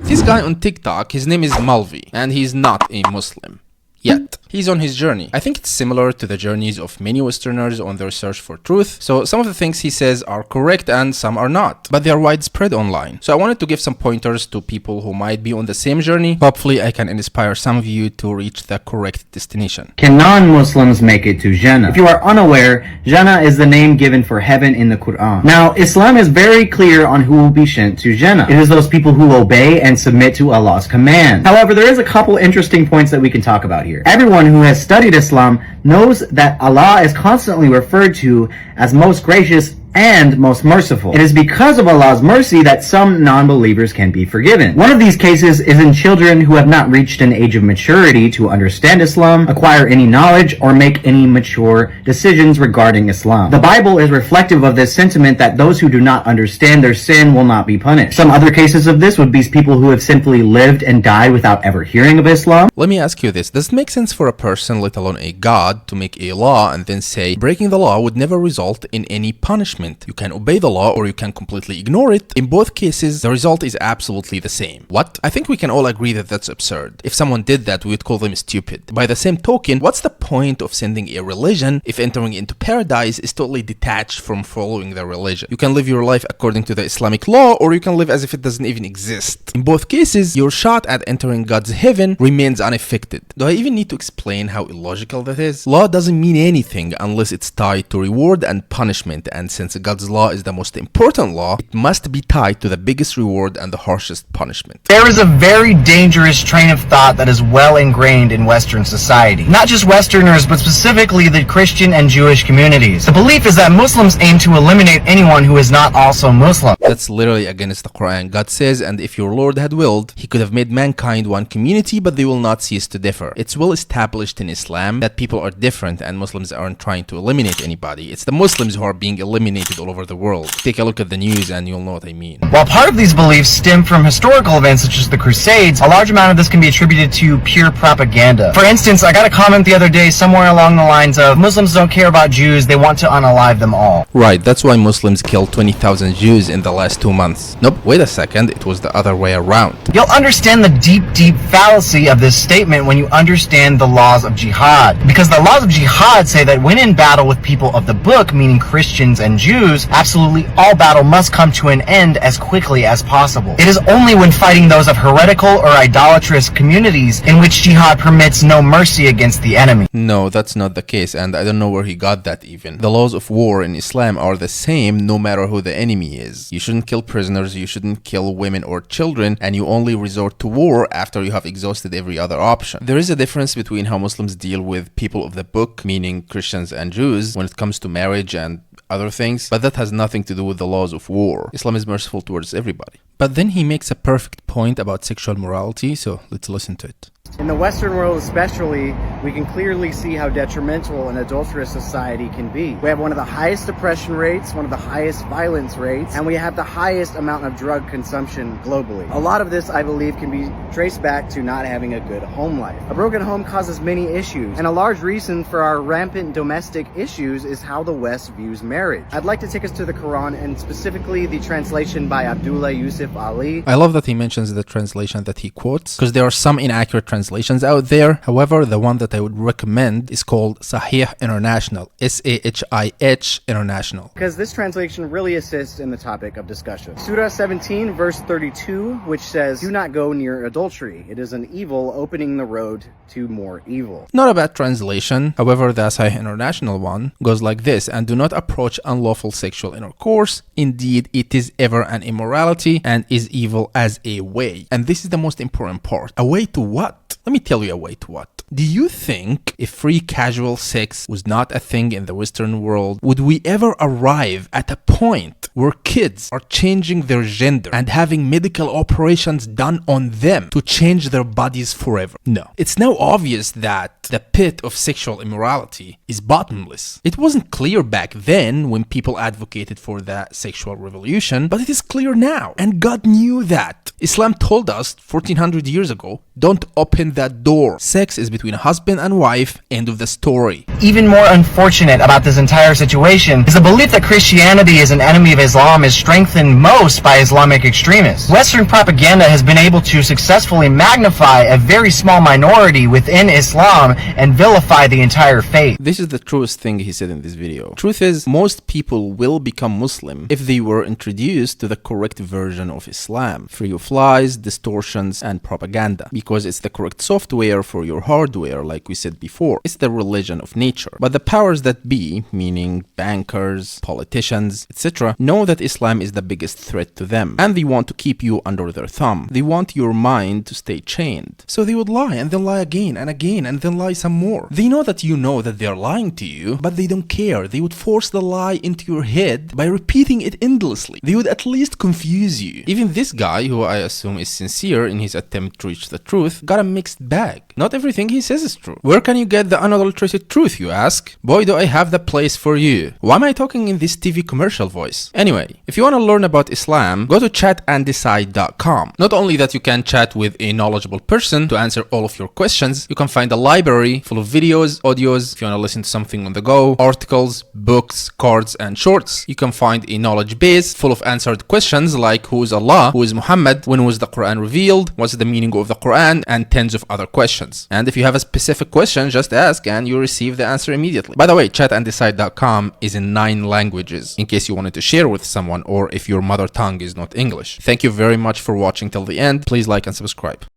This guy on TikTok, his name is Malvi, and he's not a Muslim. Yet. He's on his journey. I think it's similar to the journeys of many Westerners on their search for truth. So some of the things he says are correct and some are not, but they are widespread online. So I wanted to give some pointers to people who might be on the same journey. Hopefully I can inspire some of you to reach the correct destination. Can non-Muslims make it to Jannah? If you are unaware, Jannah is the name given for heaven in the Quran. Now, Islam is very clear on who will be sent to Jannah. It is those people who obey and submit to Allah's command. However, there is a couple interesting points that we can talk about here. Everyone who has studied Islam knows that Allah is constantly referred to as most gracious and most merciful. It is because of Allah's mercy that some non-believers can be forgiven. One of these cases is in children who have not reached an age of maturity to understand Islam, acquire any knowledge, or make any mature decisions regarding Islam. The Bible is reflective of this sentiment that those who do not understand their sin will not be punished. Some other cases of this would be people who have simply lived and died without ever hearing of Islam. Let me ask you this. Does it make sense for a person, let alone a god, to make a law and then say breaking the law would never result in any punishment? You can obey the law or you can completely ignore it. In both cases, the result is absolutely the same. What? I think we can all agree that that's absurd. If someone did that, we would call them stupid. By the same token, what's the point of sending a religion if entering into paradise is totally detached from following the religion? You can live your life according to the Islamic law, or you can live as if it doesn't even exist. In both cases, your shot at entering God's heaven remains unaffected. Do I even need to explain how illogical that is? Law doesn't mean anything unless it's tied to reward and punishment, and since God's law is the most important law, it must be tied to the biggest reward and the harshest punishment. There is a very dangerous train of thought that is well ingrained in Western society. Not just Westerners, but specifically the Christian and Jewish communities. The belief is that Muslims aim to eliminate anyone who is not also Muslim. That's literally against the Quran. God says, and if your Lord had willed, he could have made mankind one community, but they will not cease to differ. It's well established in Islam that people are different and Muslims aren't trying to eliminate anybody. It's the Muslims who are being eliminated all over the world. Take a look at the news and you'll know what I mean. While part of these beliefs stem from historical events such as the Crusades, a large amount of this can be attributed to pure propaganda. For instance, I got a comment the other day somewhere along the lines of, Muslims don't care about Jews, they want to unalive them all. Right, that's why Muslims killed 20,000 Jews in the last 2 months. Nope, wait a second, it was the other way around. You'll understand the deep fallacy of this statement when you understand the laws of jihad. Because the laws of jihad say that when in battle with people of the book, meaning Christians and Jews, absolutely all battle must come to an end as quickly as possible. It is only when fighting those of heretical or idolatrous communities in which jihad permits no mercy against the enemy. No, that's not the case, and I don't know where he got that even. The laws of war in Islam are the same no matter who the enemy is. You shouldn't kill prisoners, you shouldn't kill women or children, and you only resort to war after you have exhausted every other option. There is a difference between how Muslims deal with people of the book, meaning Christians and Jews, when it comes to marriage and other things, but that has nothing to do with the laws of war. Islam is merciful towards everybody. But then he makes a perfect point about sexual morality, so let's listen to it. In the Western world especially, we can clearly see how detrimental an adulterous society can be. We have one of the highest depression rates, one of the highest violence rates, and we have the highest amount of drug consumption globally. A lot of this, I believe, can be traced back to not having a good home life. A broken home causes many issues, and a large reason for our rampant domestic issues is how the West views marriage. I'd like to take us to the Quran, and specifically the translation by Abdullah Yusuf Ali. I love that he mentions the translation that he quotes, because there are some inaccurate translations out there. However, the one that I would recommend is called Sahih International, S-A-H-I-H International. Because this translation really assists in the topic of discussion. Surah 17 verse 32, which says, "Do not go near adultery. It is an evil opening the road to more evil." Not a bad translation. However, the Sahih International one goes like this: "And do not approach unlawful sexual intercourse. Indeed, it is ever an immorality and is evil as a way." And this is the most important part. A way to what? Let me tell you a way to what. Do you think if free casual sex was not a thing in the Western world, would we ever arrive at a point where kids are changing their gender and having medical operations done on them to change their bodies forever? No. It's now obvious that the pit of sexual immorality is bottomless. It wasn't clear back then when people advocated for the sexual revolution, but it is clear now. And God knew that. Islam told us 1400 years ago Don't open that door. Sex is between a husband and wife. End of the story. Even more unfortunate about this entire situation is the belief that Christianity is an enemy of Islam is strengthened most by Islamic extremists. Western propaganda has been able to successfully magnify a very small minority within Islam and vilify the entire faith. This is the truest thing he said in this video. Truth is, most people will become Muslim if they were introduced to the correct version of Islam, free of lies, distortions, and propaganda, because it's the correct software for your hardware, like we said before. It's the religion of nature. But the powers that be, meaning bankers, politicians, etc., know that Islam is the biggest threat to them, and they want to keep you under their thumb. They want your mind to stay chained. So they would lie, and then lie again, and again, and then lie some more. They know that you know that they're lying to you, but they don't care. They would force the lie into your head by repeating it endlessly. They would at least confuse you. Even this guy, who I assume is sincere in his attempt to reach the truth, got a mixed bag. Not everything he says is true. Where can you get the unadulterated truth, you ask? Boy, do I have the place for you. Why am I talking in this TV commercial voice? Anyway, if you want to learn about Islam, go to chatanddecide.com. Not only that you can chat with a knowledgeable person to answer all of your questions, you can find a library full of videos, audios, if you want to listen to something on the go, articles, books, cards, and shorts. You can find a knowledge base full of answered questions like who is Allah, who is Muhammad, when was the Quran revealed, what's the meaning of the Quran, and tens of other questions. And if you have a specific question, just ask and you receive the answer immediately. By the way, chatanddecide.com is in 9 languages, in case you wanted to share with someone or if your mother tongue is not English. Thank you very much for watching till the end. Please like and subscribe.